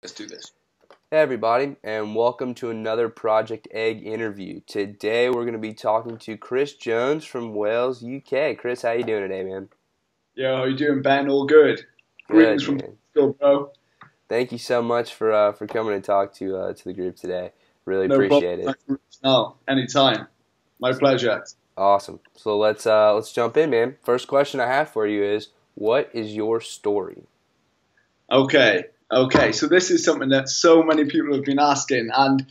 Let's do this. Hey everybody, and welcome to another Project Egg interview. Today we're going to be talking to Chris Jones from Wales, UK. Chris, how you doing today, man? Yo, how you doing, Ben? All good. Greetings Good, from man. Portugal, bro. Thank you so much for coming to talk to the group today. Really No problem. appreciate it. Thanks for reaching out. Anytime. My pleasure. Awesome. So let's jump in, man. First question I have for you is, what is your story? Okay. So this is something that so many people have been asking, and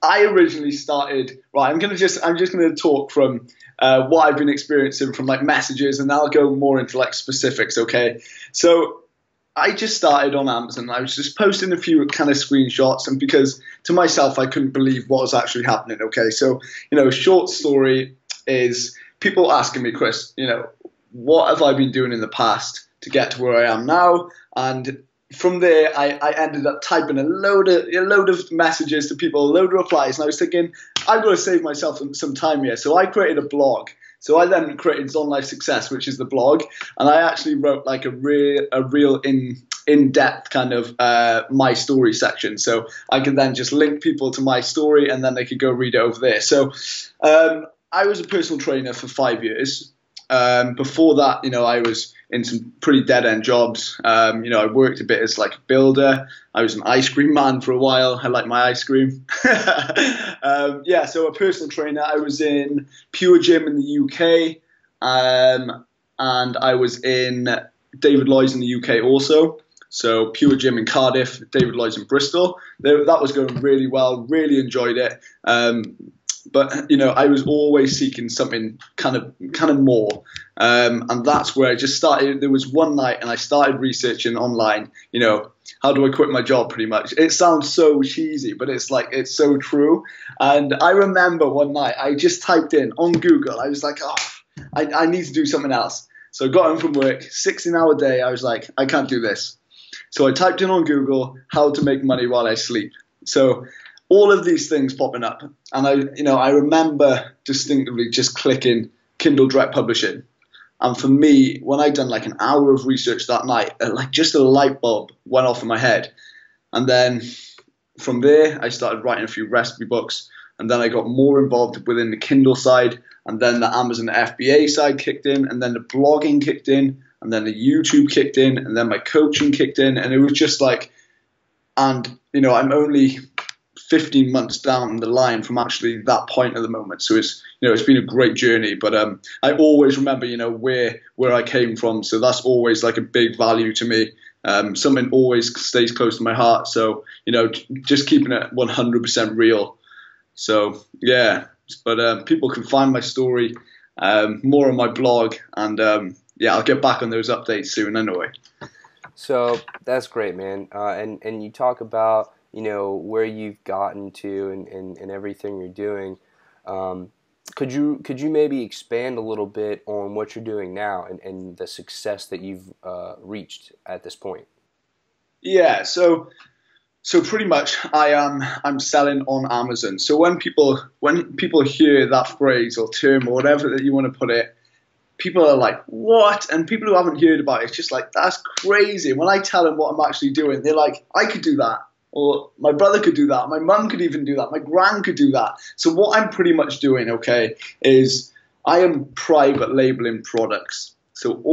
I originally started. Right, I'm just gonna talk from what I've been experiencing from like messages, and I'll go more into like specifics. Okay, so I just started on Amazon. I was just posting a few kind of screenshots, and because to myself, I couldn't believe what was actually happening. Okay, so short story is people asking me, Chris, what have I been doing in the past to get to where I am now? And from there, I ended up typing a load of messages to people, a load of replies, and I was thinking, I've got to save myself some time here. So I created a blog. So I then created Zon Life Success, which is the blog, and I actually wrote like a real in-depth kind of my story section. So I could then just link people to my story, and then they could go read it over there. So I was a personal trainer for 5 years. Before that, I was in some pretty dead-end jobs. I worked a bit as like a builder. I was an ice cream man for a while. I like my ice cream. So a personal trainer. I was in Pure Gym in the UK, and I was in David Lloyds in the UK also. So Pure Gym in Cardiff, David Lloyds in Bristol. That was going really well. Really enjoyed it. But I was always seeking something kind of more, and that's where I just started. There was one night, and I started researching online. How do I quit my job? Pretty much. It sounds so cheesy, but it's so true. And I remember one night I just typed in on Google. I was like, I need to do something else. So I got home from work, 16-hour day. I was like, I can't do this. So I typed in on Google how to make money while I sleep. So all of these things popping up, and I remember distinctively just clicking Kindle Direct Publishing, and for me, when I'd done like an hour of research that night, like just a light bulb went off in my head, and then from there I started writing a few recipe books, and then I got more involved within the Kindle side, and then the Amazon FBA side kicked in, and then the blogging kicked in, and then the YouTube kicked in, and then my coaching kicked in, and it was just like, and I'm only 15 months down the line from actually that point at the moment. So it's been a great journey, but I always remember, where I came from. So that's always like a big value to me. Something always stays close to my heart. So, just keeping it 100% real. So yeah, but people can find my story more on my blog, and I'll get back on those updates soon anyway. So that's great, man. And you talk about where you've gotten to and everything you're doing. Could you maybe expand a little bit on what you're doing now and the success that you've reached at this point? Yeah, so pretty much I'm selling on Amazon. So when people hear that phrase or term or whatever that you want to put it, people are like, what? And people who haven't heard about it, it's just like, that's crazy. When I tell them what I'm actually doing, they're like, I could do that. Or my brother could do that. My mum could even do that. My gran could do that. So what I'm pretty much doing, is I am private labeling products. So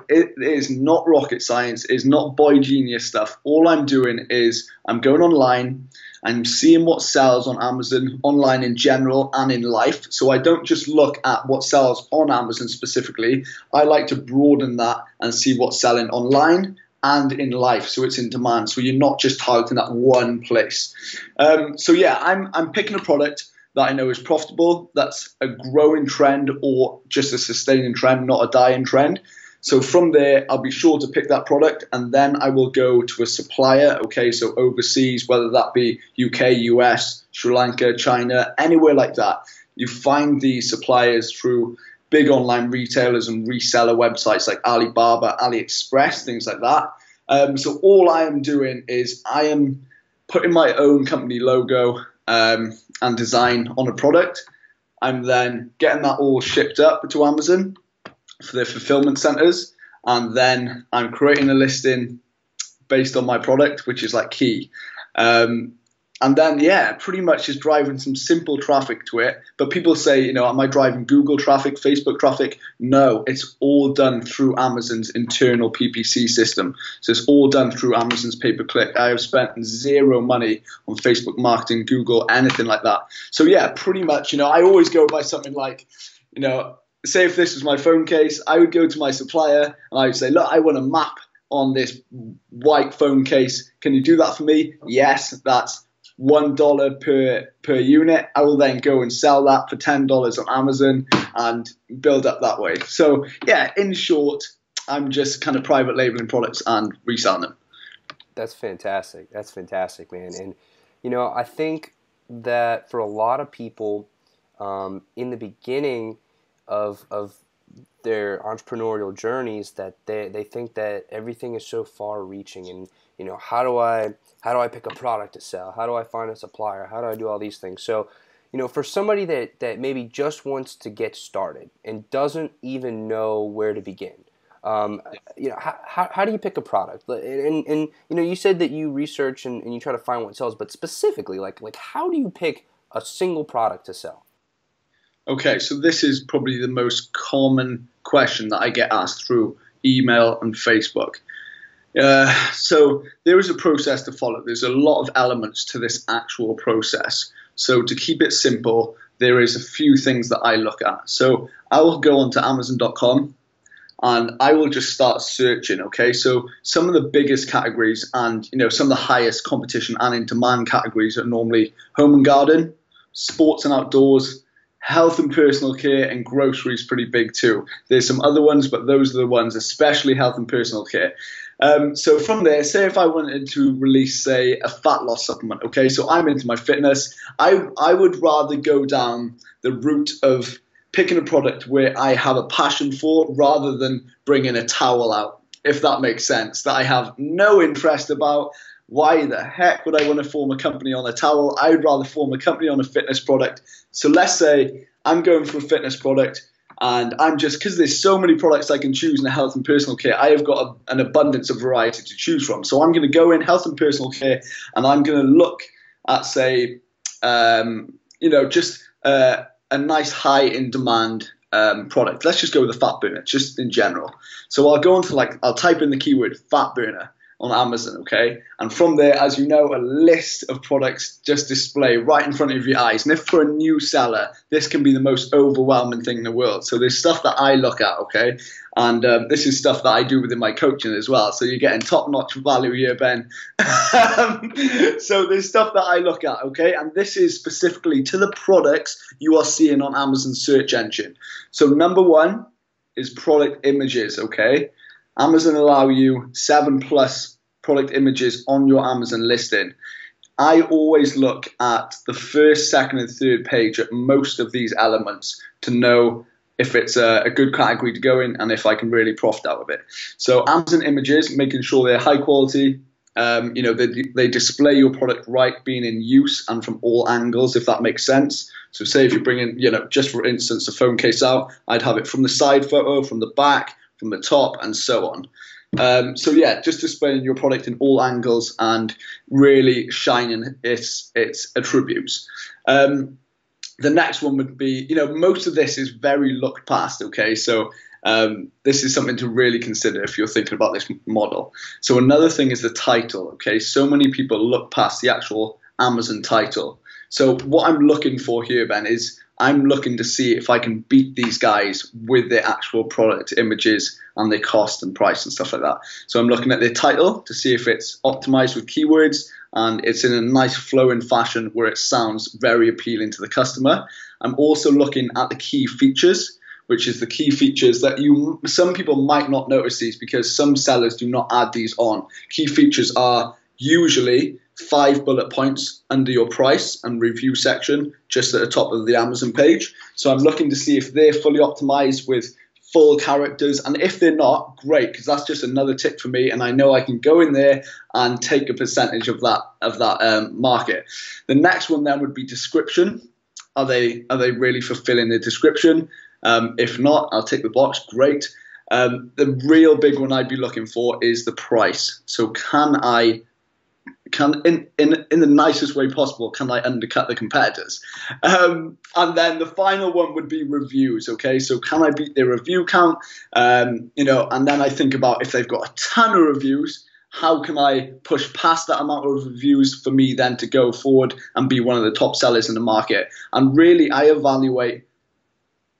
it is not rocket science. It's not boy genius stuff. All I'm doing is I'm going online. I'm seeing what sells on Amazon, online in general and in life. So I don't just look at what sells on Amazon specifically. I like to broaden that and see what's selling online and in life, so it's in demand. So you're not just targeting that one place. I'm picking a product that I know is profitable, that's a growing trend or just a sustaining trend, not a dying trend. So from there, I'll be sure to pick that product, and then I will go to a supplier, so overseas, whether that be UK, US, Sri Lanka, China, anywhere like that. You find these suppliers through big online retailers and reseller websites like Alibaba, AliExpress, things like that. So all I am doing is I am putting my own company logo and design on a product. I'm then getting that all shipped up to Amazon for their fulfillment centers, and then I'm creating a listing, based on my product, which is like key. And then, yeah, pretty much just driving some simple traffic to it. But people say, you know, am I driving Google traffic, Facebook traffic? No, it's all done through Amazon's internal PPC system. So it's all done through Amazon's pay-per-click. I have spent zero money on Facebook marketing, Google, anything like that. So yeah, pretty much, you know, I always go by something like, you know, say if this was my phone case, I would go to my supplier and I would say, look, I want a map on this white phone case. Can you do that for me? Yes, that's $1 per unit. I will then go and sell that for $10 on Amazon and build up that way. So yeah, in short, I'm just kind of private labeling products and reselling them. That's fantastic. That's fantastic, man. And you know, I think that for a lot of people, in the beginning of their entrepreneurial journeys, that they think that everything is so far-reaching, and you know, how do I pick a product to sell? How do I find a supplier? How do I do all these things? So, you know, for somebody that maybe just wants to get started and doesn't even know where to begin, you know, how do you pick a product? And you know, you said that you research and you try to find what sells, but specifically, like how do you pick a single product to sell? Okay, so this is probably the most common question that I get asked through email and Facebook. So there is a process to follow. There's a lot of elements to this actual process. So to keep it simple, there is a few things that I look at. So I will go onto Amazon.com and I will just start searching. Okay, so some of the biggest categories and, you know, some of the highest competition and in demand categories are normally home and garden, sports and outdoors, health and personal care, and groceries pretty big too. There's some other ones, but those are the ones, especially health and personal care. So from there, say if I wanted to release, say, a fat loss supplement, okay, so I'm into my fitness, I would rather go down the route of picking a product where I have a passion for rather than bringing a towel out, if that makes sense, that I have no interest about. Why the heck would I want to form a company on a towel? I would rather form a company on a fitness product. So let's say I'm going for a fitness product, and I'm just, because there's so many products I can choose in the health and personal care, I have got an abundance of variety to choose from. So I'm going to go in health and personal care, and I'm going to look at, say, you know, just a nice high in demand product. Let's just go with the fat burner, just in general. So I'll go into, like, I'll type in the keyword fat burner on Amazon, okay? And from there, as you know, a list of products just display right in front of your eyes. And if for a new seller, this can be the most overwhelming thing in the world. So there's stuff that I look at, okay? And this is stuff that I do within my coaching as well. So you're getting top-notch value here, Ben. So there's stuff that I look at, okay? And this is specifically to the products you are seeing on Amazon's search engine. So number one is product images, okay? Amazon allow you 7+ product images on your Amazon listing. I always look at the first, second, and third page at most of these elements to know if it's a good category to go in and if I can really profit out of it. So Amazon images, making sure they're high quality, you know, they display your product right, being in use and from all angles, if that makes sense. So say if you're bringing, you know, just for instance, a phone case out, I'd have it from the side photo, from the back, from the top, and so on. So yeah, just displaying your product in all angles and really shining its attributes. The next one would be, you know, most of this is very looked past, okay? So this is something to really consider if you're thinking about this model. So another thing is the title, okay? So many people look past the actual Amazon title. So what I'm looking for here, Ben, is I'm looking to see if I can beat these guys with their actual product images and their cost and price and stuff like that. So I'm looking at their title to see if it's optimized with keywords and it's in a nice flowing fashion where it sounds very appealing to the customer. I'm also looking at the key features, which is the key features that some people might not notice these because some sellers do not add these on. Key features are usually 5 bullet points under your price and review section just at the top of the Amazon page. So I'm looking to see if they're fully optimized with full characters, and if they're not, great, because that's just another tick for me, and I know I can go in there and take a percentage of that market. The next one then would be description. Are they really fulfilling their description? If not, I'll tick the box, great. The real big one I'd be looking for is the price. So in the nicest way possible, can I undercut the competitors? And then the final one would be reviews. Okay, so can I beat their review count? And then I think about if they've got a ton of reviews, how can I push past that amount of reviews for me then to go forward and be one of the top sellers in the market? And really, I evaluate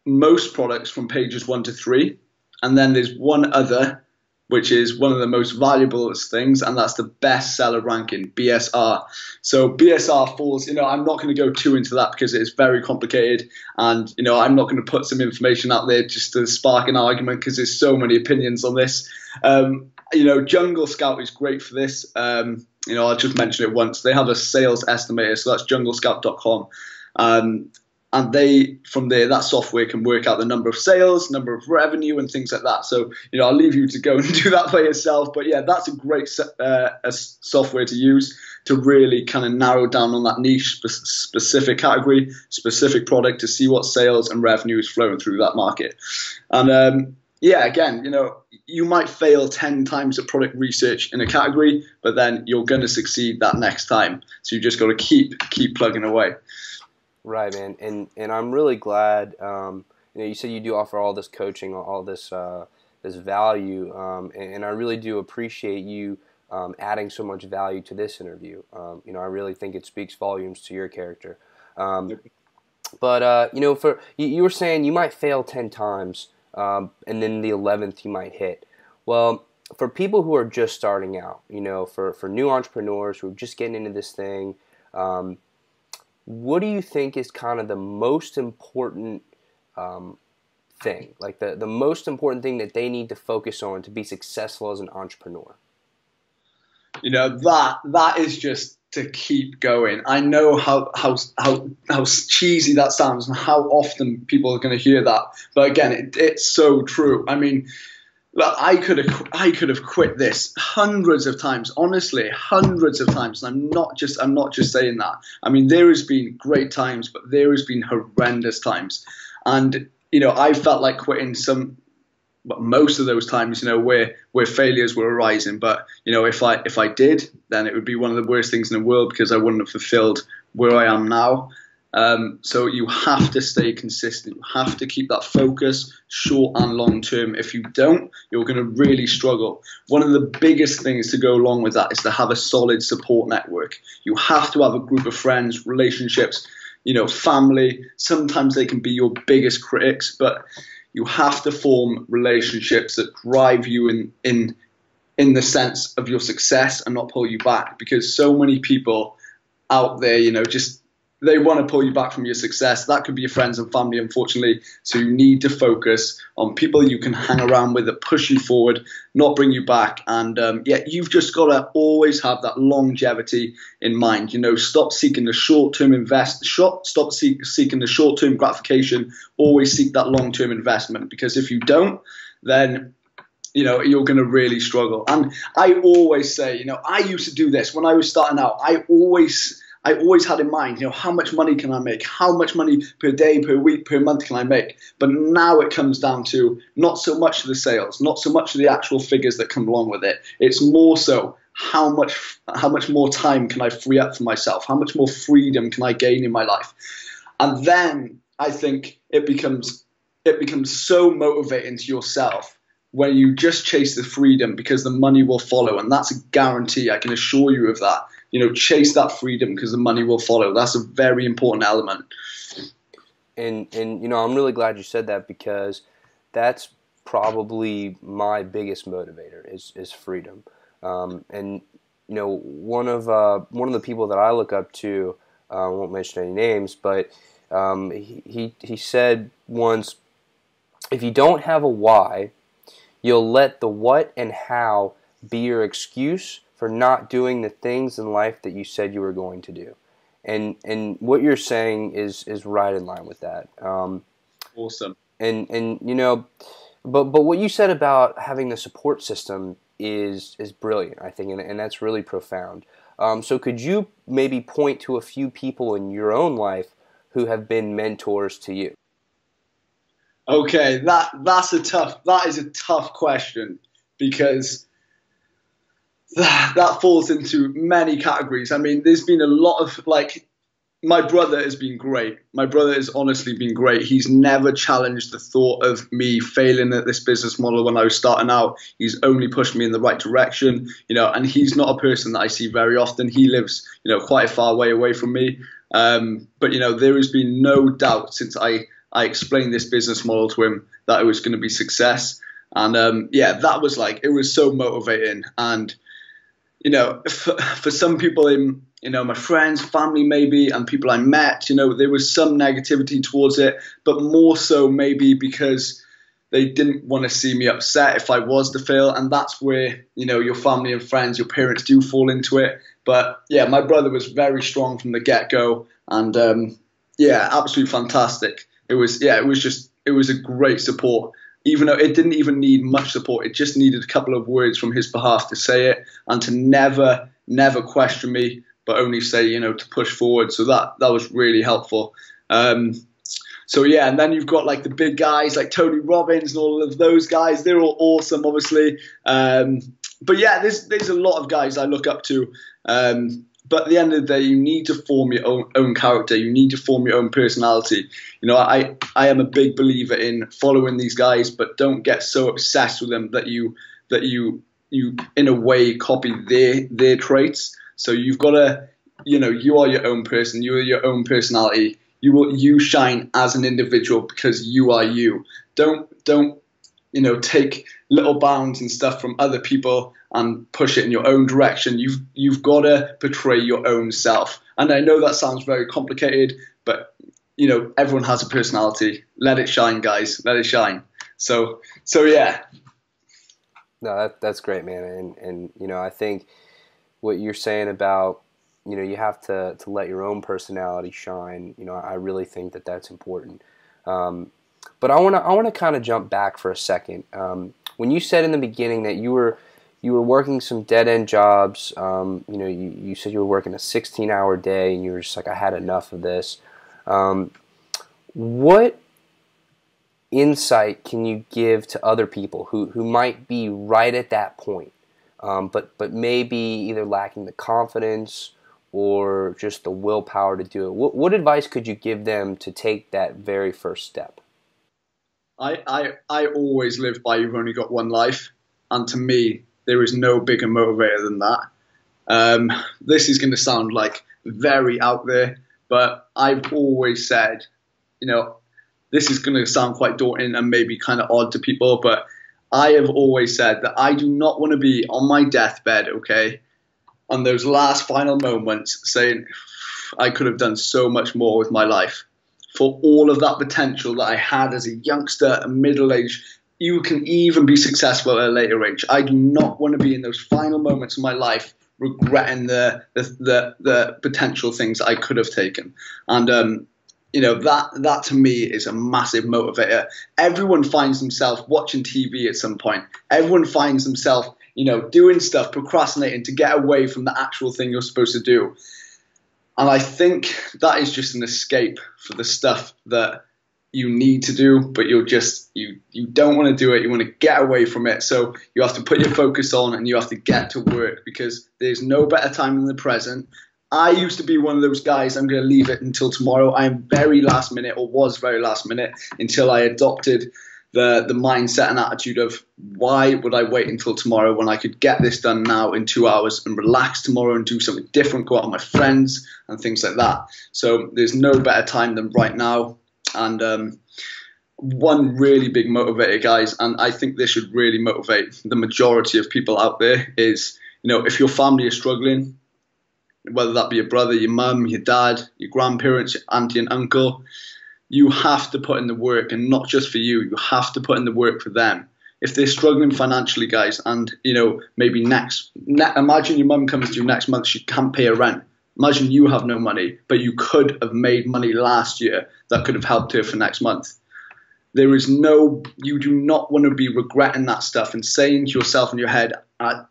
most products from pages 1 to 3, and then there's one other, which is one of the most valuable things, and that's the bestseller ranking, BSR. So BSR falls, I'm not going to go too into that because it's very complicated, and, I'm not going to put some information out there just to spark an argument because there's so many opinions on this. Jungle Scout is great for this. I'll just mention it once. They have a sales estimator, so that's junglescout.com. And they, from there, that software can work out the number of sales, number of revenue, and things like that. So, I'll leave you to go and do that by yourself. But yeah, that's a great software to use to really kind of narrow down on that niche, specific category, specific product to see what sales and revenue is flowing through that market. And again, you might fail 10 times at product research in a category, but then you're going to succeed that next time. So you just got to keep plugging away. Right, man, and I'm really glad. You said you do offer all this coaching, all this this value, and I really do appreciate you adding so much value to this interview. I really think it speaks volumes to your character. But for you were saying you might fail 10 times, and then the 11th you might hit. Well, for people who are just starting out, for new entrepreneurs who are just getting into this thing. What do you think is kind of the most important thing, like the most important thing that they need to focus on to be successful as an entrepreneur? That is just to keep going. I know how cheesy that sounds and how often people are going to hear that, but again, it's so true. I mean, look, I could have quit this hundreds of times, honestly, hundreds of times. And I'm not just saying that. I mean, there has been great times, but there has been horrendous times. And, I felt like quitting most of those times, where failures were arising. But, if I did, then it would be one of the worst things in the world because I wouldn't have fulfilled where I am now. So you have to stay consistent. You have to keep that focus, short and long term. If you don't, you're going to really struggle. One of the biggest things to go along with that is to have a solid support network. You have to have a group of friends, relationships, family. Sometimes they can be your biggest critics, but you have to form relationships that drive you in the sense of your success and not pull you back, because so many people out there, they want to pull you back from your success. That could be your friends and family, unfortunately. So you need to focus on people you can hang around with that push you forward, not bring you back. And you've just got to always have that longevity in mind. Stop seeking the short-term stop seeking the short-term gratification. Always seek that long-term investment, because if you don't, then you're going to really struggle. And I always say, I used to do this when I was starting out. I always had in mind, how much money can I make? How much money per day, per week, per month can I make? But now it comes down to not so much of the sales, not so much of the actual figures that come along with it. It's more so how much more time can I free up for myself? How much more freedom can I gain in my life? And then I think it becomes so motivating to yourself when you just chase the freedom, because the money will follow. And that's a guarantee. I can assure you of that. Chase that freedom because the money will follow. That's a very important element. And I'm really glad you said that, because that's probably my biggest motivator is freedom. And one of the people that I look up to, I won't mention any names, but he said once, if you don't have a why, you'll let the what and how be your excuse for not doing the things in life that you said you were going to do. And what you're saying is right in line with that. Awesome. But what you said about having the support system is brilliant, I think, and that's really profound. So could you maybe point to a few people in your own life who have been mentors to you? Okay, that is a tough question because that falls into many categories. I mean, there's been a lot of like my brother has been great. My brother has honestly been great. He's never challenged the thought of me failing at this business model when I was starting out. He's only pushed me in the right direction, and he's not a person that I see very often. He lives, quite a far way away from me. But, there has been no doubt since I explained this business model to him that it was going to be success. And, that was it was so motivating. And, for some people in, my friends, family maybe, and people I met, there was some negativity towards it, but more so maybe because they didn't want to see me upset if I was to fail. And that's where, your family and friends, your parents do fall into it. But yeah, my brother was very strong from the get-go, and absolutely fantastic. It was a great support. Even though it didn't even need much support, it just needed a couple of words from his behalf to say it and to never question me, but only say, to push forward. So that was really helpful. So yeah, and then you've got the big guys like Tony Robbins and all of those guys. They're all awesome, obviously. But yeah, there's a lot of guys I look up to. But at the end of the day, you need to form your own character. You need to form your own personality. I am a big believer in following these guys, but don't get so obsessed with them that you in a way copy their traits. So you've got to, you are your own person. You are your own personality. You shine as an individual because you are you. Don't take little bounds and stuff from other people and push it in your own direction. You've got to portray your own self. And I know that sounds very complicated, but everyone has a personality. Let it shine, guys. Let it shine. So yeah. No, that's great, man. And I think what you're saying about you have to let your own personality shine. I really think that that's important. But I want to kind of jump back for a second. When you said in the beginning that you were working some dead end jobs, you said you were working a 16-hour day, and you were just like, I had enough of this. What insight can you give to other people who might be right at that point, but maybe either lacking the confidence or just the willpower to do it? What advice could you give them to take that very first step? I always live by you've only got one life, and to me, there is no bigger motivator than that. This is going to sound very out there, but I've always said, this is going to sound quite daunting and maybe kind of odd to people, but I have always said that I do not want to be on my deathbed, okay, on those last final moments saying I could have done so much more with my life. For all of that potential that I had as a youngster, a middle-aged, you can even be successful at a later age. I do not want to be in those final moments of my life regretting the potential things I could have taken. And that to me is a massive motivator. Everyone finds themselves watching TV at some point. Everyone finds themselves, doing stuff, procrastinating to get away from the actual thing you're supposed to do. And I think that is just an escape for the stuff that you need to do, but you don't want to do it. You want to get away from it. So you have to put your focus on and you have to get to work, because there's no better time than the present. I used to be one of those guys, I'm going to leave it until tomorrow. I am very last minute, or was very last minute, until I adopted the mindset and attitude of, why would I wait until tomorrow when I could get this done now in 2 hours and relax tomorrow and do something different, go out with my friends and things like that. So there's no better time than right now. And one really big motivator, guys, and I think this should really motivate the majority of people out there, is, if your family is struggling, whether that be your brother, your mum, your dad, your grandparents, your auntie and uncle, you have to put in the work, and not just for you. You have to put in the work for them. If they're struggling financially, guys, and maybe imagine your mum comes to you next month, she can't pay her rent. Imagine you have no money, but you could have made money last year that could have helped her for next month. You do not want to be regretting that stuff and saying to yourself in your head,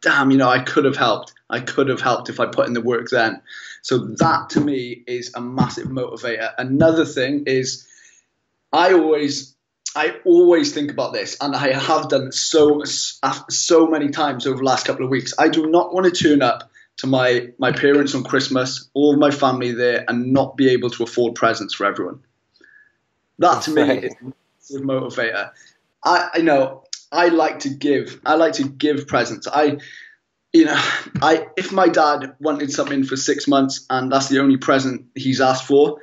damn, I could have helped. I could have helped if I put in the work then. So that to me is a massive motivator. Another thing is, I always I always think about this, and I have done so many times over the last couple of weeks. I do not want to turn up to my parents on Christmas, all of my family there, and not be able to afford presents for everyone. That to me Right. is a massive motivator. I know I like to give. I like to give presents. If my dad wanted something for 6 months and that's the only present he's asked for,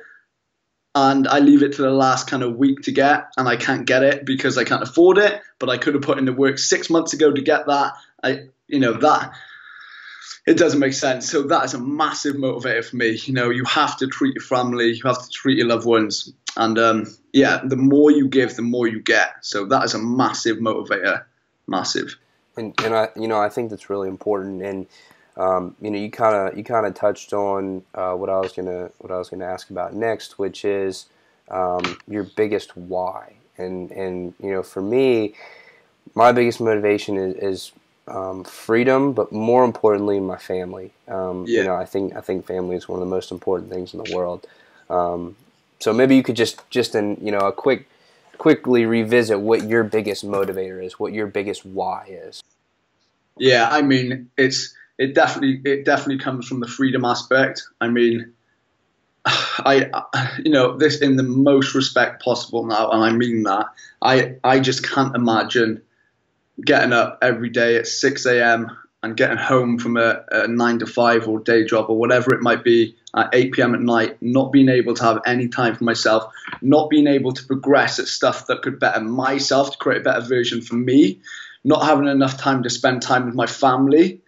and I leave it to the last kind of week to get, and I can't get it because I can't afford it, but I could have put in the work 6 months ago to get that. That it doesn't make sense. So that is a massive motivator for me. You have to treat your family, you have to treat your loved ones, and the more you give, the more you get. So that is a massive motivator, massive. And I think that's really important. And you kind of touched on what I was gonna ask about next, which is your biggest why. And for me, my biggest motivation is freedom, but more importantly, my family. I think family is one of the most important things in the world. So maybe you could just in a quickly revisit what your biggest motivator is, what your biggest why is. Yeah, I mean, it definitely comes from the freedom aspect. I mean, this in the most respect possible now, and I mean that. I just can't imagine getting up every day at 6 a.m. and getting home from a 9 to 5 or day job or whatever it might be at 8 p.m. at night, not being able to have any time for myself, not being able to progress at stuff that could better myself, to create a better version for me, not having enough time to spend time with my family,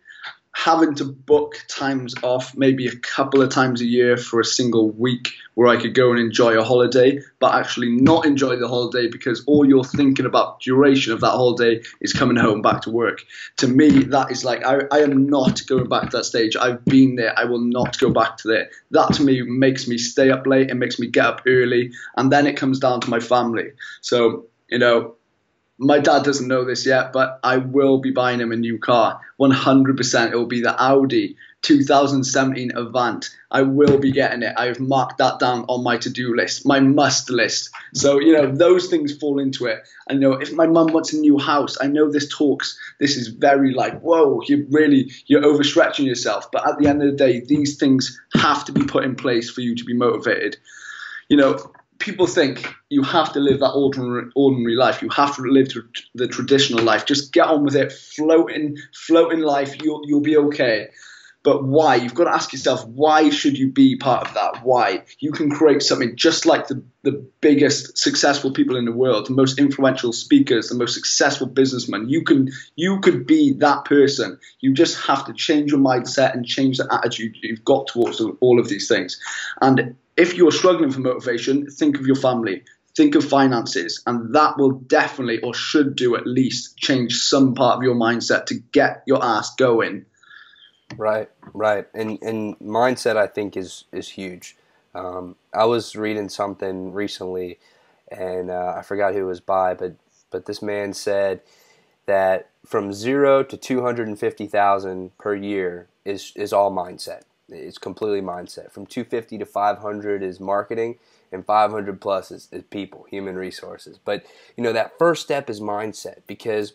having to book times off maybe a couple of times a year for a single week where I could go and enjoy a holiday, but actually not enjoy the holiday because all you're thinking about duration of that holiday is coming home back to work. To me, that is like, I am not going back to that stage. I've been there. I will not go back to there. That to me makes me stay up late. It makes me get up early. And then it comes down to my family. So, my dad doesn't know this yet, but I will be buying him a new car. 100%. It will be the Audi 2017 Avant. I will be getting it. I've marked that down on my to-do list, my must list. So, those things fall into it. I know if my mum wants a new house, I know this is very like, whoa, you're overstretching yourself. But at the end of the day, these things have to be put in place for you to be motivated. People think you have to live that ordinary life. You have to live the traditional life. Just get on with it. Floating life. You'll be okay. But why? You've got to ask yourself, why should you be part of that? Why? You can create something just like the biggest successful people in the world, the most influential speakers, the most successful businessmen. You could be that person. You just have to change your mindset and change the attitude you've got towards all of these things. And if you're struggling for motivation, think of your family, think of finances, and that will definitely, or should do at least, change some part of your mindset to get your ass going. Right. And mindset, I think, is huge. I was reading something recently, and I forgot who it was by, but this man said that from 0 to 250,000 per year is all mindset. It's completely mindset. From 250 to 500 is marketing, and 500 plus is people, human resources. But that first step is mindset, because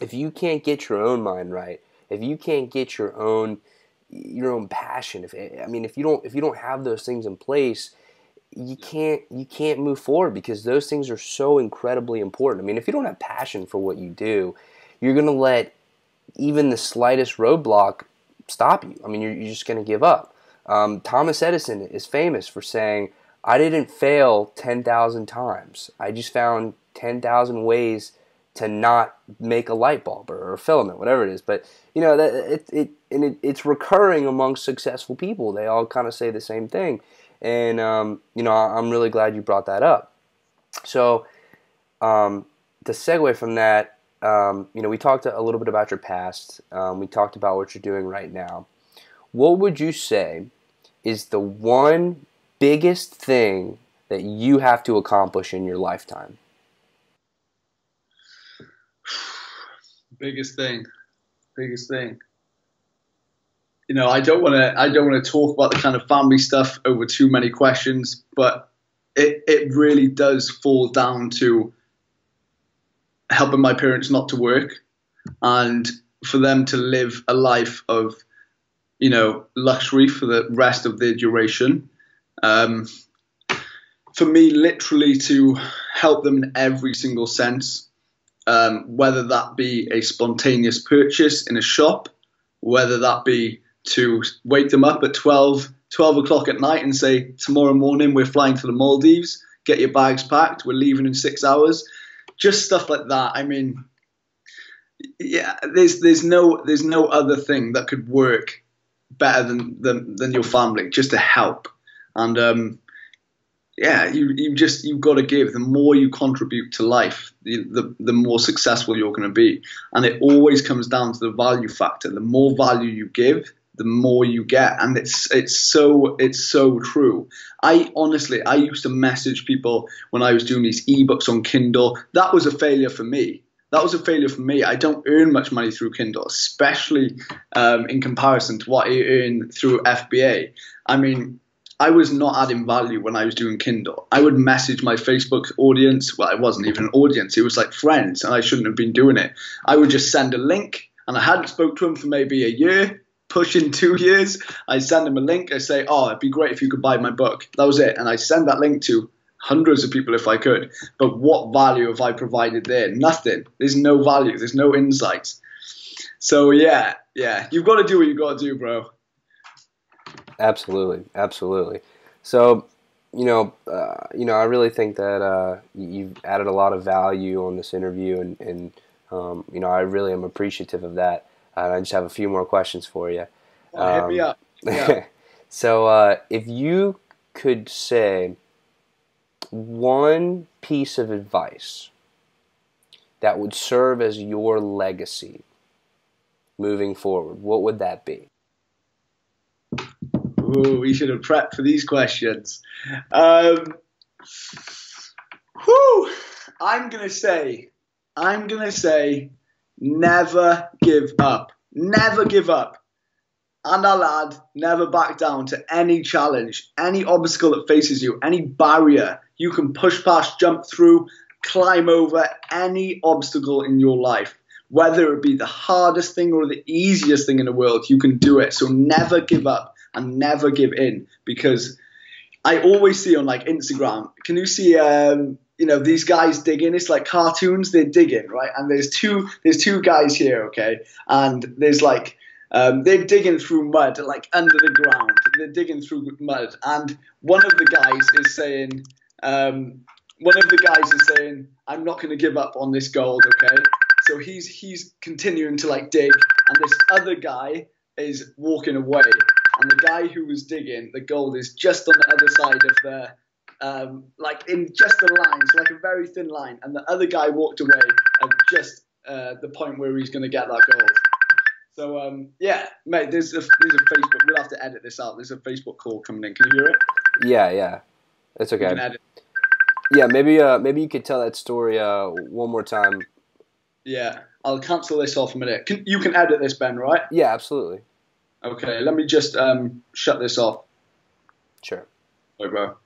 if you can't get your own mind right, if you can't get your own passion, if you don't have those things in place, you can't move forward, because those things are so incredibly important. I mean, if you don't have passion for what you do, you're going to let even the slightest roadblock stop you. I mean, you're just going to give up. Thomas Edison is famous for saying, "I didn't fail 10,000 times. I just found 10,000 ways to not make a light bulb or a filament," whatever it is. But it's recurring among successful people. They all kind of say the same thing, and I'm really glad you brought that up. So to segue from that, we talked a little bit about your past. We talked about what you're doing right now. What would you say is the one biggest thing that you have to accomplish in your lifetime? Biggest thing. I don't want to talk about the kind of family stuff over too many questions, but it really does fall down to helping my parents not to work and for them to live a life of, luxury for the rest of their duration. For me, literally to help them in every single sense, whether that be a spontaneous purchase in a shop, whether that be to wake them up at 12 o'clock at night and say, tomorrow morning we're flying to the Maldives, get your bags packed, we're leaving in 6 hours. Just stuff like that. I mean, yeah, there's no other thing that could work better than your family, just to help. And you've got to give. The more you contribute to life, the more successful you're going to be. And it always comes down to the value factor. The more value you give, the more you get. And it's so true. I used to message people when I was doing these ebooks on Kindle. That was a failure for me. I don't earn much money through Kindle, especially in comparison to what I earn through FBA. I mean, I was not adding value when I was doing Kindle. I would message my Facebook audience. Well, it wasn't even an audience. It was like friends, and I shouldn't have been doing it. I would just send a link, and I hadn't spoke to them for maybe a year, pushing 2 years. I send them a link. I say, oh, it'd be great if you could buy my book. That was it. And I send that link to hundreds of people if I could. But what value have I provided there? Nothing. There's no value. There's no insights. So, yeah. You've got to do what you've got to do, bro. Absolutely. So, I really think that you've added a lot of value on this interview, and I really am appreciative of that. And I just have a few more questions for you. Hit me up. Yeah. So, if you could say one piece of advice that would serve as your legacy moving forward, what would that be? Ooh, we should have prepped for these questions. I'm gonna say, never give up. Never give up. And our lad, never back down to any challenge, any obstacle that faces you, any barrier you can push past, jump through, climb over, any obstacle in your life. Whether it be the hardest thing or the easiest thing in the world, you can do it. So never give up. And never give in, because I always see on like Instagram, can you see these guys digging? It's like cartoons, they're digging, right? And there's two guys here, okay? And there's like they're digging through mud, like under the ground. They're digging through mud, and one of the guys is saying, I'm not going to give up on this gold, okay? So he's continuing to like dig, and this other guy is walking away. And the guy who was digging, the gold is just on the other side of the, like in just the lines, like a very thin line. And the other guy walked away at just the point where he's going to get that gold. So, mate, there's a Facebook. We'll have to edit this out. There's a Facebook call coming in. Can you hear it? Yeah. It's okay. You can edit. Yeah, maybe you could tell that story one more time. Yeah, I'll cancel this off a minute. You can edit this, Ben, right? Yeah, absolutely. Okay, let me just shut this off. Sure. Sorry, bro.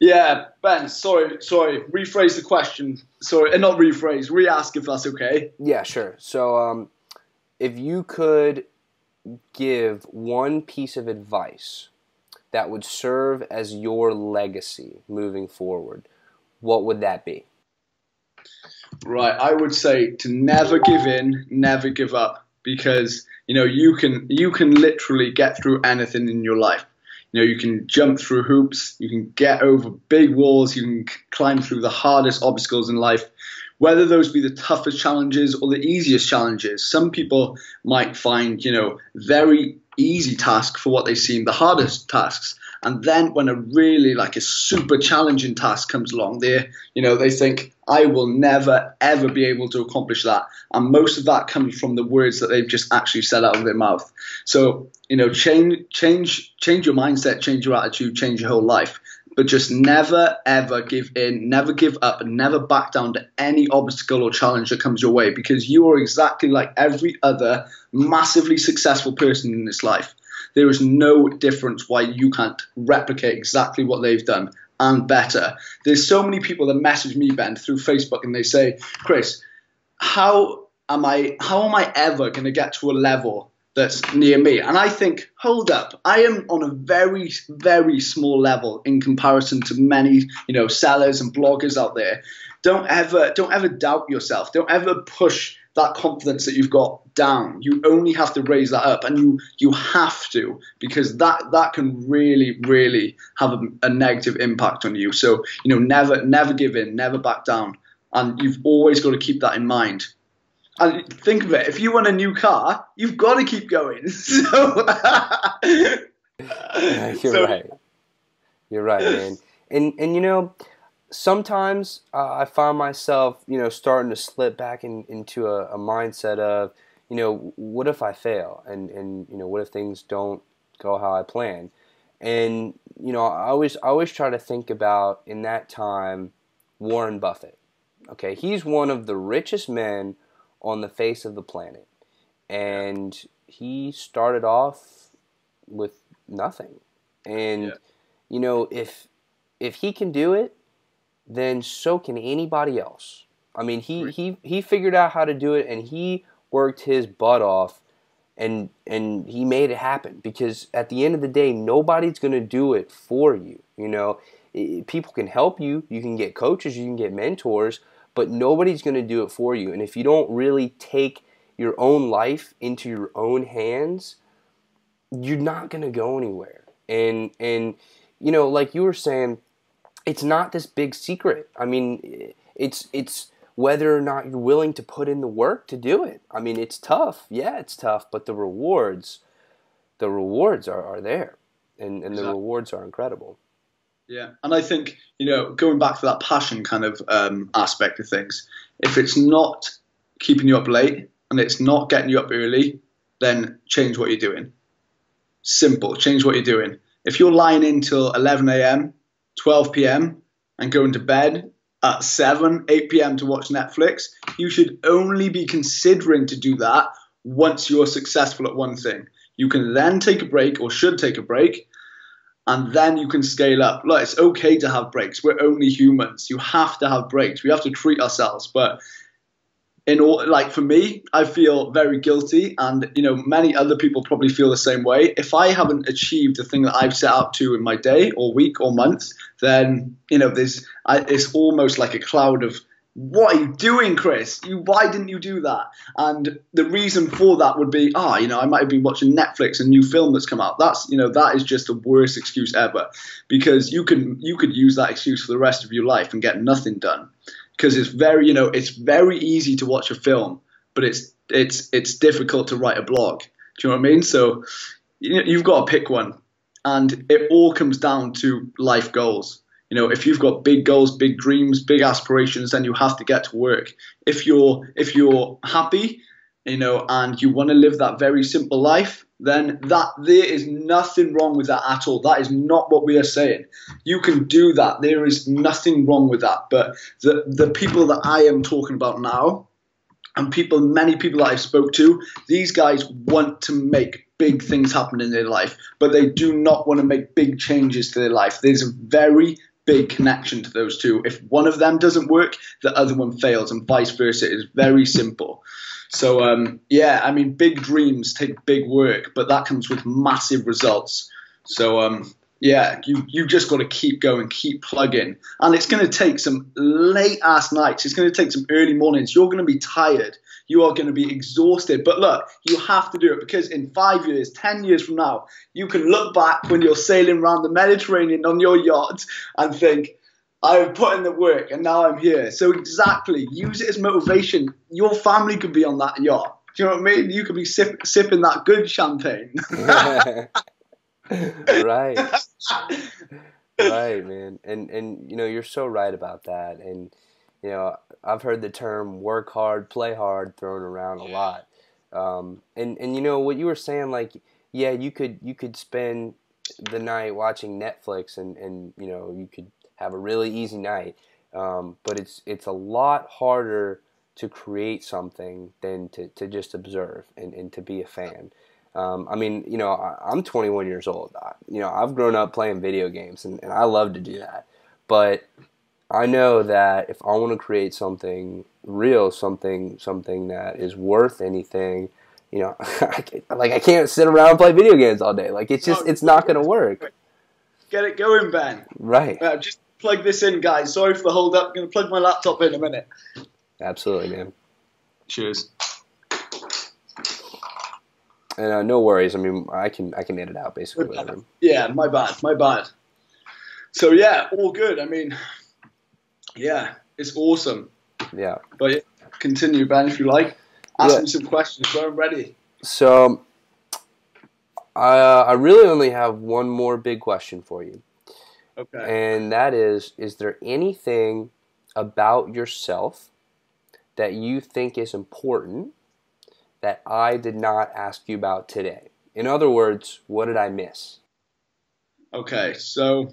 Yeah, Ben, sorry. Rephrase the question. Sorry, not rephrase. Re-ask if that's okay. Yeah, sure. So, if you could give one piece of advice that would serve as your legacy moving forward, what would that be? Right, I would say to never give in, never give up, because you can literally get through anything in your life. You can jump through hoops, you can get over big walls, you can climb through the hardest obstacles in life, whether those be the toughest challenges or the easiest challenges. Some people might find, very easy task for what they seem the hardest tasks. And then when a really like a super challenging task comes along, they think, I will never, ever be able to accomplish that. And most of that comes from the words that they've just actually said out of their mouth. So, change your mindset, change your attitude, change your whole life. But just never, ever give in, never give up, and never back down to any obstacle or challenge that comes your way, because you are exactly like every other massively successful person in this life. There is no difference why you can't replicate exactly what they've done. and better. There's so many people that message me, Ben, through Facebook, and they say, Chris, how am I ever going to get to a level that's near me? And I think, hold up, I am on a very, very small level in comparison to many, sellers and bloggers out there. Don't ever doubt yourself. Don't ever push that confidence that you've got down. You only have to raise that up, and you have to, because that can really, really have a negative impact on you. So, never give in, never back down. And you've always got to keep that in mind. And think of it, if you want a new car, you've got to keep going. So You're right, man. And sometimes I find myself, starting to slip back into a mindset of, what if I fail? And what if things don't go how I plan? And, I always try to think about, in that time, Warren Buffett. Okay, he's one of the richest men on the face of the planet. And he started off with nothing. And, if he can do it, then so can anybody else. I mean, he figured out how to do it, and he worked his butt off, and he made it happen. Because at the end of the day, nobody's going to do it for you. People can help you. You can get coaches, you can get mentors, but nobody's going to do it for you. And if you don't really take your own life into your own hands, you're not going to go anywhere. And like you were saying, it's not this big secret. I mean, it's whether or not you're willing to put in the work to do it. I mean, it's tough. Yeah, it's tough, but the rewards are there, and the rewards are incredible. Yeah, and I think, going back to that passion kind of aspect of things, if it's not keeping you up late and it's not getting you up early, then change what you're doing. Simple, change what you're doing. If you're lying in till 11 a.m., 12 p.m. and going to bed at 7, 8 p.m. to watch Netflix, you should only be considering to do that once you're successful at one thing. You can then take a break, or should take a break, and then you can scale up. Look, it's okay to have breaks. We're only humans. You have to have breaks. We have to treat ourselves. But for me, I feel very guilty, and many other people probably feel the same way. If I haven't achieved the thing that I've set out to in my day or week or month, then it's almost like a cloud of, what are you doing, Chris? Why didn't you do that? And the reason for that would be, I might have been watching Netflix, a new film that's come out. That is just the worst excuse ever, because you could use that excuse for the rest of your life and get nothing done. Because it's very easy to watch a film, but it's difficult to write a blog. Do you know what I mean? So you've got to pick one, and it all comes down to life goals. If you've got big goals, big dreams, big aspirations, then you have to get to work. If you're happy, and you want to live that very simple life, then there is nothing wrong with that at all. That is not what we are saying. You can do that. There is nothing wrong with that. But the people that I am talking about now, and many people that I've spoke to, these guys want to make big things happen in their life, but they do not want to make big changes to their life. There's a very big connection to those two. If one of them doesn't work, the other one fails, and vice versa. It's very simple. So, big dreams take big work, but that comes with massive results. So, you just got to keep going, keep plugging. And it's going to take some late-ass nights. It's going to take some early mornings. You're going to be tired. You are going to be exhausted. But look, you have to do it, because in 5 years, 10 years from now, you can look back when you're sailing around the Mediterranean on your yacht and think, I've put in the work and now I'm here. So exactly, use it as motivation. Your family could be on that yacht. Do you know what I mean? You could be sipping that good champagne. Right. Right, man. And you're so right about that. And I've heard the term work hard, play hard thrown around a lot. And what you were saying, like, yeah, you could spend the night watching Netflix and you could have a really easy night. But it's a lot harder to create something than to just observe and to be a fan. I'm 21 years old. I've grown up playing video games, and I love to do that. But I know that if I want to create something real, something that is worth anything, you know, I can't sit around and play video games all day. Like, it's not going to work. Get it going, Ben. Right. Just plug this in, guys. Sorry for the hold up. I'm going to plug my laptop in a minute. Absolutely, man. Cheers. And no worries. I mean, I can edit out basically whatever. Yeah, my bad. So yeah, all good. I mean, yeah, it's awesome. Yeah. But yeah, continue, Ben, if you like. Ask me some questions, so I'm ready. So, I really only have one more big question for you. Okay. And that is there anything about yourself that you think is important that I did not ask you about today? In other words, what did I miss? Okay, so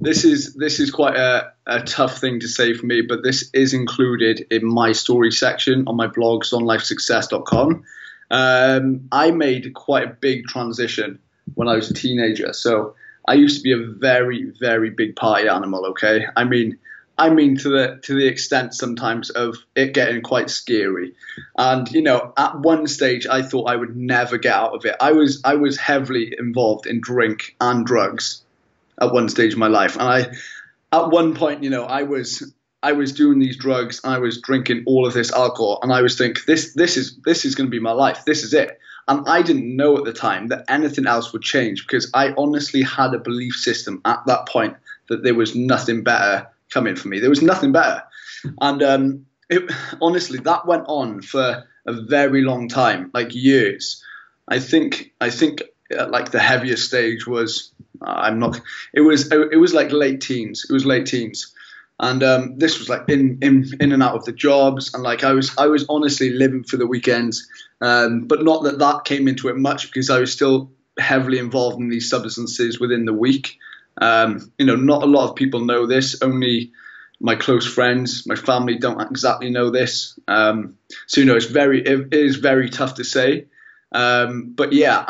this is quite a tough thing to say for me, but this is included in my story section on my blog, sonlifesuccess.com. I made quite a big transition when I was a teenager. So I used to be a very, very big party animal, okay? I mean to the extent sometimes of it getting quite scary. And, you know, at one stage I thought I would never get out of it. I was heavily involved in drink and drugs at one stage of my life. And at one point, you know, I was doing these drugs, and I was drinking all of this alcohol, and I was thinking, this is going to be my life. This is it. And I didn't know at the time that anything else would change, because I honestly had a belief system at that point that there was nothing better coming for me. There was nothing better. And honestly, that went on for a very long time, like years. I think like the heaviest stage was it was like late teens. It was late teens. And this was like in and out of the jobs, and like I was honestly living for the weekends, but not that came into it much, because I was still heavily involved in these substances within the week. You know, not a lot of people know this. Only my close friends, my family don't exactly know this. So you know, it is very tough to say. But yeah,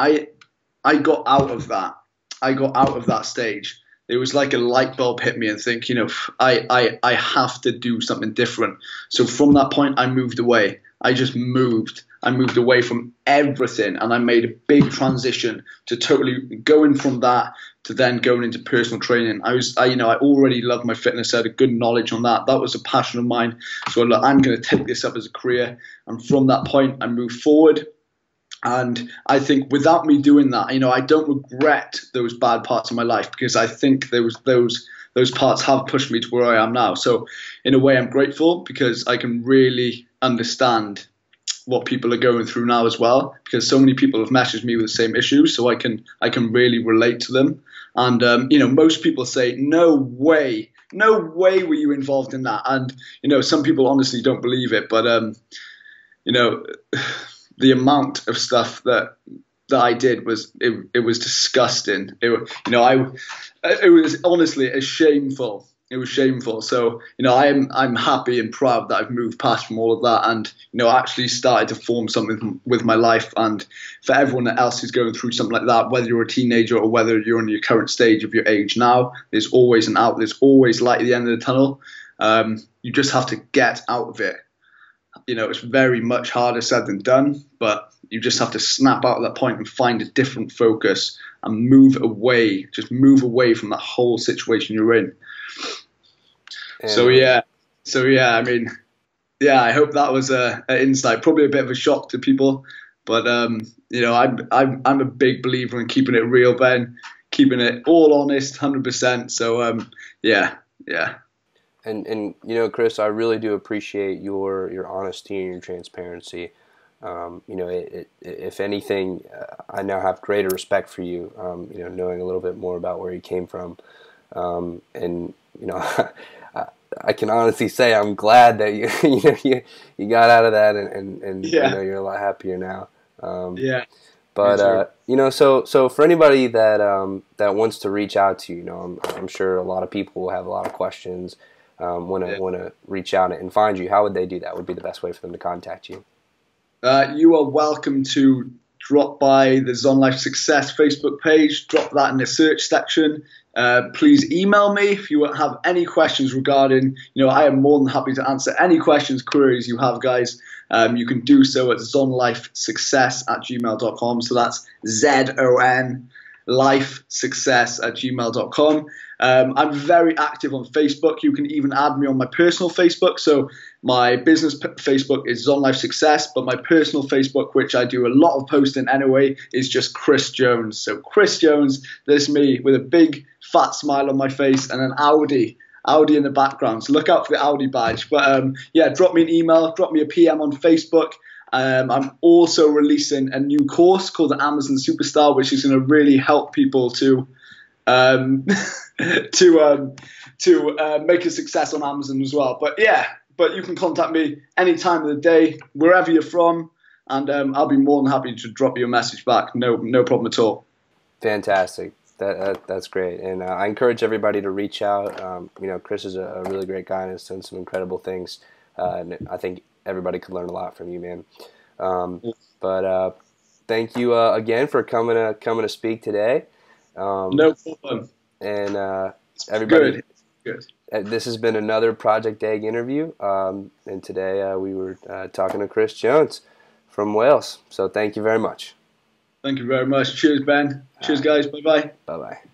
I got out of that. I got out of that stage. It was like a light bulb hit me and think, you know, I have to do something different. So from that point, I moved away. I just moved. I moved away from everything, and I made a big transition to totally going from that to then going into personal training. I already loved my fitness. I had a good knowledge on that. That was a passion of mine. So look, I'm going to take this up as a career. And from that point, I moved forward. And I think without me doing that, you know, I don't regret those bad parts of my life, because I think those parts have pushed me to where I am now. So in a way, I'm grateful, because I can really understand what people are going through now as well, because so many people have messaged me with the same issues, so I can really relate to them. And you know, most people say, no way were you involved in that. And you know, some people honestly don't believe it, but you know, the amount of stuff that I did was disgusting. It was honestly shameful. It was shameful. So you know, I'm happy and proud that I've moved past from all of that, and you know, actually started to form something with my life. And for everyone else who's going through something like that, whether you're a teenager or whether you're in your current stage of your age now, there's always an out. There's always light at the end of the tunnel. You just have to get out of it. You know, it's very much harder said than done, but you just have to snap out of that point and find a different focus and move away from that whole situation you're in. So yeah, I mean, yeah, I hope that was an insight, probably a bit of a shock to people, but you know, I'm a big believer in keeping it real, Ben, keeping it all honest, 100%. So yeah. And you know, Chris, I really do appreciate your honesty and your transparency. You know, if anything, I now have greater respect for you. You know, knowing a little bit more about where you came from, and you know, I can honestly say I'm glad that you got out of that, and yeah. You know, you're a lot happier now. Yeah. But you know, so for anybody that wants to reach out to you, you know, I'm sure a lot of people will have a lot of questions. Want to reach out and find you. How would they do that? Would be the best way for them to contact you? You are welcome to drop by the Zon Life Success Facebook page, drop that in the search section. Please email me if you have any questions regarding, I am more than happy to answer any questions, queries you have, guys. You can do so at zonlifesuccess@gmail.com. So that's ZON lifesuccess@gmail.com. I'm very active on Facebook. You can even add me on my personal Facebook. So my business Facebook is Zon Life Success, but my personal Facebook, which I do a lot of posting anyway, is just Chris Jones. So Chris Jones, there's me with a big fat smile on my face and an Audi in the background. So look out for the Audi badge. But yeah, drop me an email, drop me a PM on Facebook. I'm also releasing a new course called the Amazon Superstar, which is going to really help people to make a success on Amazon as well. But yeah, you can contact me any time of the day, wherever you're from, and I'll be more than happy to drop you a message back. No problem at all. Fantastic. That's great, and I encourage everybody to reach out. Chris is a really great guy and has done some incredible things, and I think everybody could learn a lot from you, man. But thank you again for coming to speak today. No problem. And everybody, good. This has been another Project Egg interview, and today we were talking to Chris Jones from Wales. So thank you very much. Thank you very much. Cheers, Ben. Cheers, guys. Bye-bye. Bye-bye.